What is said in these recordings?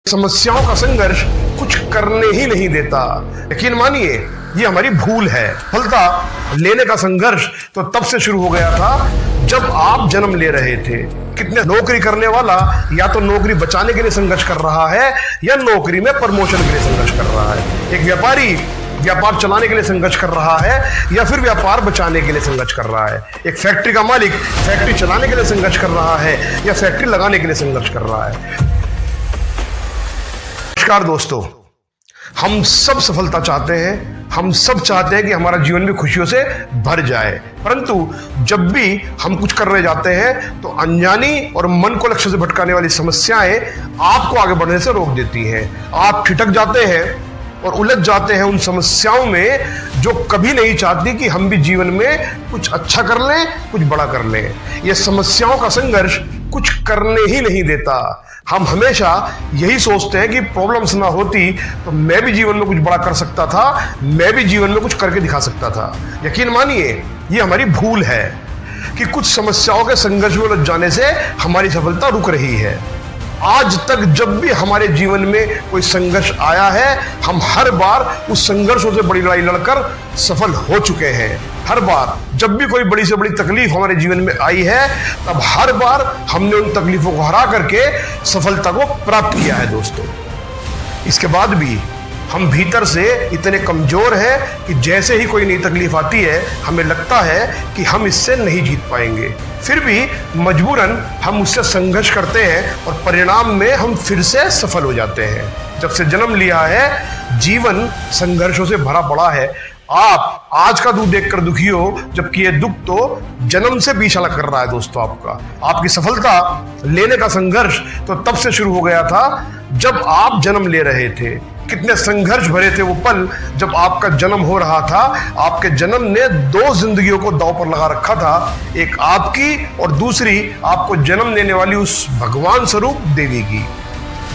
समस्याओं का संघर्ष कुछ करने ही नहीं देता। यकीन मानिए ये हमारी भूल है। सफलता लेने का संघर्ष तो तब से शुरू हो गया था जब आप जन्म ले रहे थे। कितने नौकरी करने वाला या तो नौकरी बचाने के लिए संघर्ष कर रहा है या नौकरी में प्रमोशन के लिए संघर्ष कर रहा है। एक व्यापारी व्यापार चलाने के लिए संघर्ष कर रहा है या फिर व्यापार बचाने के लिए संघर्ष कर रहा है। एक फैक्ट्री का मालिक फैक्ट्री चलाने के लिए संघर्ष कर रहा है या फैक्ट्री लगाने के लिए संघर्ष कर रहा है। नमस्कार दोस्तों, हम सब सफलता चाहते हैं। हम सब चाहते हैं कि हमारा जीवन भी खुशियों से भर जाए, परंतु जब भी हम कुछ करने जाते हैं तो अनजानी और मन को लक्ष्य से भटकाने वाली समस्याएं आपको आगे बढ़ने से रोक देती हैं। आप ठिठक जाते हैं और उलझ जाते हैं उन समस्याओं में जो कभी नहीं चाहती कि हम भी जीवन में कुछ अच्छा कर लें, कुछ बड़ा कर लें। ये समस्याओं का संघर्ष कुछ करने ही नहीं देता। हम हमेशा यही सोचते हैं कि प्रॉब्लम्स ना होती तो मैं भी जीवन में कुछ बड़ा कर सकता था, मैं भी जीवन में कुछ करके दिखा सकता था। यकीन मानिए ये हमारी भूल है कि कुछ समस्याओं के संघर्ष में उलझ जाने से हमारी सफलता रुक रही है। आज तक जब भी हमारे जीवन में कोई संघर्ष आया है, हम हर बार उस संघर्षों से बड़ी लड़ाई लड़कर सफल हो चुके हैं। हर बार जब भी कोई बड़ी से बड़ी तकलीफ हमारे जीवन में आई है, तब हर बार हमने उन तकलीफों को हरा करके सफलता को प्राप्त किया है दोस्तों। इसके बाद भी हम भीतर से इतने कमजोर हैं कि जैसे ही कोई नई तकलीफ आती है हमें लगता है कि हम इससे नहीं जीत पाएंगे। फिर भी मजबूरन हम उससे संघर्ष करते हैं और परिणाम में हम फिर से सफल हो जाते हैं। जब से जन्म लिया है जीवन संघर्षों से भरा पड़ा है। आप आज का दुख देखकर दुखी हो, जबकि ये दुख तो जन्म से पीछा लग कर रहा है दोस्तों। आपकी सफलता लेने का संघर्ष तो तब से शुरू हो गया था जब आप जन्म ले रहे थे। कितने संघर्ष भरे थे वो पल जब आपका जन्म हो रहा था। आपके जन्म ने दो जिंदगियों को दांव पर लगा रखा था, एक आपकी और दूसरी आपको जन्म देने वाली उस भगवान स्वरूप देवी की।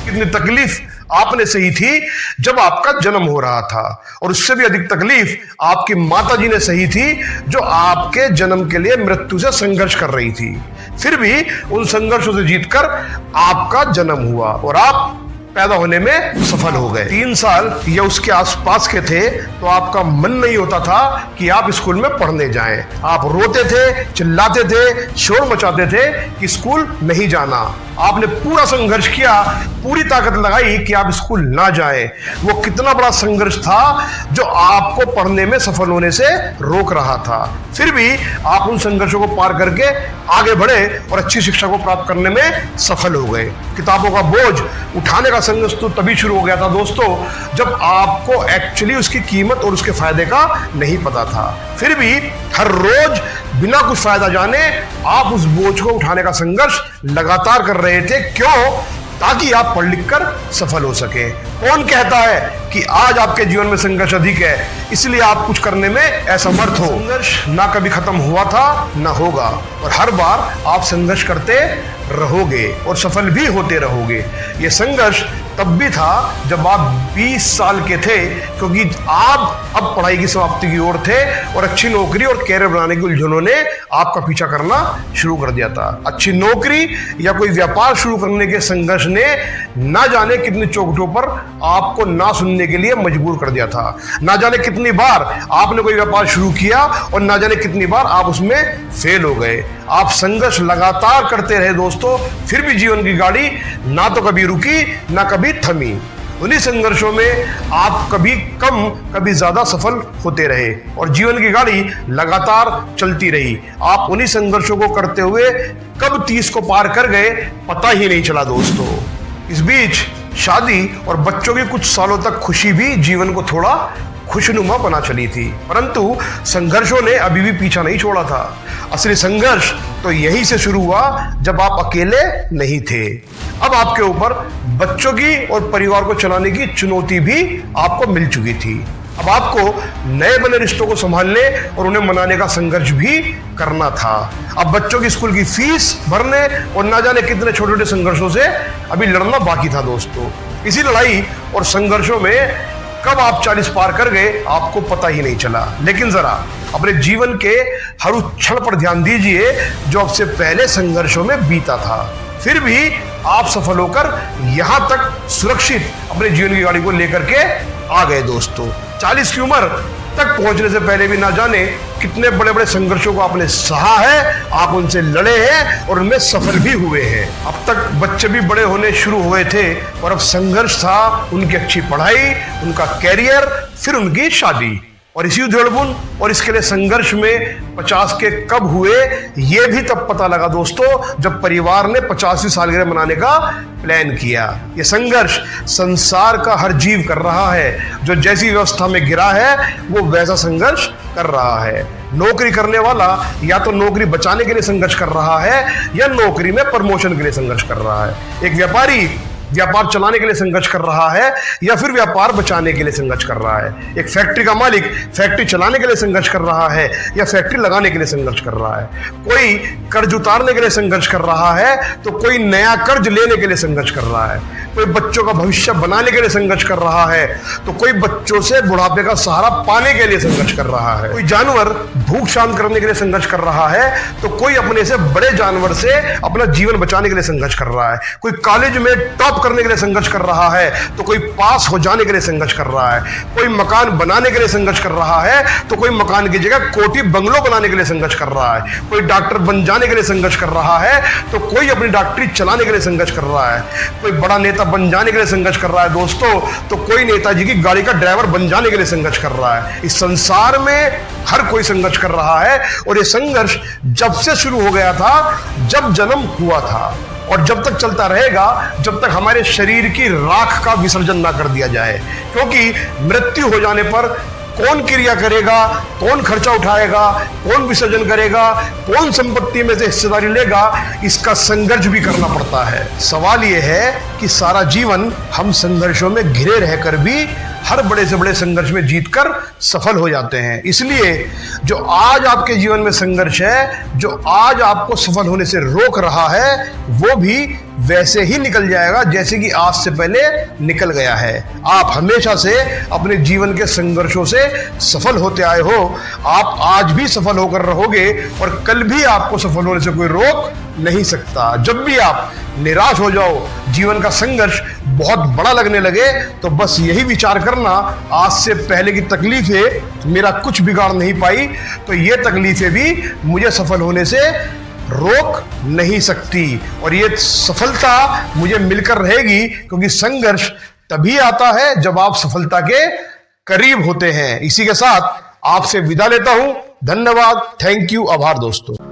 कितनी तकलीफ आपने सही थी जब आपका जन्म हो रहा था, और उससे भी अधिक तकलीफ आपकी माता जी ने सही थी जो आपके जन्म के लिए मृत्यु से संघर्ष कर रही थी। फिर भी उन संघर्षों से जीतकर आपका जन्म हुआ और आप पैदा होने में सफल हो गए। 3 साल या उसके आसपास के थे तो आपका मन नहीं होता था कि आप स्कूल में पढ़ने जाएं। आप रोते थे, चिल्लाते थे, शोर मचाते थे कि स्कूल नहीं जाना। आपने पूरा संघर्ष किया, पूरी ताकत लगाई कि आप स्कूल ना जाएं। वो कितना बड़ा संघर्ष था जो आपको पढ़ने में सफल होने से रोक रहा था। फिर भी आप उन संघर्षों को पार करके आगे बढ़े और अच्छी शिक्षा को प्राप्त करने में सफल हो गए। किताबों का बोझ उठाने का संघर्ष तो तभी शुरू हो गया था दोस्तों जब आपको एक्चुअली उसकी कीमत और उसके फायदे का नहीं पता था। फिर भी हर रोज बिना कुछ फायदा जाने आप उस बोझ को उठाने का संघर्ष लगातार कर रहे थे। क्यों? ताकि आप पढ़ लिख कर सफल हो सके। कौन कहता है कि आज आपके जीवन में संघर्ष अधिक है इसलिए आप कुछ करने में असमर्थ हो? संघर्ष ना कभी खत्म हुआ था ना होगा, और हर बार आप संघर्ष करते रहोगे और सफल भी होते रहोगे। ये संघर्ष तब भी था जब आप 20 साल के थे, क्योंकि आप अब पढ़ाई की समाप्ति की ओर थे और अच्छी नौकरी और कैरियर बनाने की उलझनों ने आपका पीछा करना शुरू कर दिया था। अच्छी नौकरी या कोई व्यापार शुरू करने के संघर्ष ने ना जाने कितनी चौखटों पर आपको ना सुनने के लिए मजबूर कर दिया था। ना जाने कितनी बार आपने कोई व्यापार शुरू किया और ना जाने कितनी बार आप उसमें फेल हो गए। आप संघर्ष लगातार करते रहे दोस्तों, फिर भी जीवन की गाड़ी ना तो कभी रुकी ना कभी थमी। उन्हीं संघर्षों में आप कभी कम कभी ज्यादा सफल होते रहे और जीवन की गाड़ी लगातार चलती रही। आप उन्हीं संघर्षों को करते हुए कब 30 को पार कर गए पता ही नहीं चला दोस्तों। इस बीच शादी और बच्चों की कुछ सालों तक खुशी भी जीवन को थोड़ा खुशनुमा बना चली थी, परंतु संघर्षों ने अभी भी पीछा नहीं छोड़ा था। असली संघर्ष तो यहीं से शुरू हुआ जब आप अकेले नहीं थे। अब आपके ऊपर बच्चों की और परिवार को चलाने की चुनौती भी आपको मिल चुकी थी। अब आपको नए बने रिश्तों को संभालने और उन्हें मनाने का संघर्ष भी करना था। अब बच्चों की स्कूल की फीस भरने और ना जाने कितने छोटे छोटे संघर्षों से अभी लड़ना बाकी था दोस्तों। इसी लड़ाई और संघर्षों में कब आप 40 पार कर गए आपको पता ही नहीं चला। लेकिन जरा अपने जीवन के हर उस क्षण पर ध्यान दीजिए जो आपसे पहले संघर्षों में बीता था। फिर भी आप सफल होकर यहां तक सुरक्षित अपने जीवन की गाड़ी को लेकर के आ गए दोस्तों। 40 की उम्र तक पहुंचने से पहले भी ना जाने कितने बड़े बड़े संघर्षों को आपने सहा है, आप उनसे लड़े हैं और उनमें सफल भी हुए हैं। अब तक बच्चे भी बड़े होने शुरू हुए थे और अब संघर्ष था उनकी अच्छी पढ़ाई, उनका कैरियर, फिर उनकी शादी। और इसी उधेड़बुन और इसके लिए संघर्ष में 50 के कब हुए ये भी तब पता लगा दोस्तों जब परिवार ने 50वीं सालगिरह मनाने का प्लान किया। ये संघर्ष संसार का हर जीव कर रहा है। जो जैसी व्यवस्था में गिरा है वो वैसा संघर्ष कर रहा है। नौकरी करने वाला या तो नौकरी बचाने के लिए संघर्ष कर रहा है या नौकरी में प्रमोशन के लिए संघर्ष कर रहा है। एक व्यापारी व्यापार चलाने के लिए संघर्ष कर रहा है या फिर व्यापार बचाने के लिए संघर्ष कर रहा है। एक फैक्ट्री का मालिक फैक्ट्री चलाने के लिए संघर्ष कर रहा है या फैक्ट्री लगाने के लिए संघर्ष कर रहा है। कोई कर्ज उतारने के लिए संघर्ष कर रहा है तो कोई नया कर्ज लेने के लिए संघर्ष कर रहा है। कोई बच्चों का भविष्य बनाने के लिए संघर्ष कर रहा है तो कोई बच्चों से बुढ़ापे का सहारा पाने के लिए संघर्ष कर रहा है। कोई जानवर भूख शांत करने के लिए संघर्ष कर रहा है तो कोई अपने से बड़े जानवर से अपना जीवन बचाने के लिए संघर्ष कर रहा है। कोई कॉलेज में टॉप करने के लिए संघर्ष कर रहा है तो कोई पास हो जाने के लिए संघर्ष कर रहा है। कोई मकान बनाने के लिए संघर्ष कर रहा है तो कोई मकान की जगह कोठी बंगलो बनाने के लिए संघर्ष कर रहा है। कोई डॉक्टर बन जाने के लिए संघर्ष कर रहा है तो कोई अपनी डॉक्टरी चलाने के लिए संघर्ष कर रहा है। कोई बड़ा नेता बन जाने के लिए संघर्ष कर रहा है दोस्तों तो कोई नेताजी की गाड़ी का ड्राइवर बन जाने के लिए संघर्ष कर रहा है। इस संसार में हर कोई संघर्ष कर रहा है और ये संघर्ष जब से शुरू हो गया था जब जन्म हुआ था और जब तक चलता रहेगा जब तक हमारे शरीर की राख का विसर्जन ना कर दिया जाए। क्योंकि मृत्यु हो जाने पर कौन क्रिया करेगा, कौन खर्चा उठाएगा, कौन विसर्जन करेगा, कौन संपत्ति में से हिस्सेदारी लेगा, इसका संघर्ष भी करना पड़ता है। सवाल यह है कि सारा जीवन हम संघर्षों में घिरे रहकर भी हर बड़े से बड़े संघर्ष में जीतकर सफल हो जाते हैं। इसलिए जो आज आपके जीवन में संघर्ष है, जो आज आपको सफल होने से रोक रहा है, वो भी वैसे ही निकल जाएगा जैसे कि आज से पहले निकल गया है। आप हमेशा से अपने जीवन के संघर्षों से सफल होते आए हो। आप आज भी सफल होकर रहोगे और कल भी आपको सफल होने से कोई रोक नहीं सकता। जब भी आप निराश हो जाओ, जीवन का संघर्ष बहुत बड़ा लगने लगे, तो बस यही विचार करना, आज से पहले की तकलीफें मेरा कुछ बिगाड़ नहीं पाई तो ये तकलीफें भी मुझे सफल होने से रोक नहीं सकती। और ये सफलता मुझे मिलकर रहेगी क्योंकि संघर्ष तभी आता है जब आप सफलता के करीब होते हैं। इसी के साथ आपसे विदा लेता हूं। धन्यवाद, थैंक यू, आभार दोस्तों।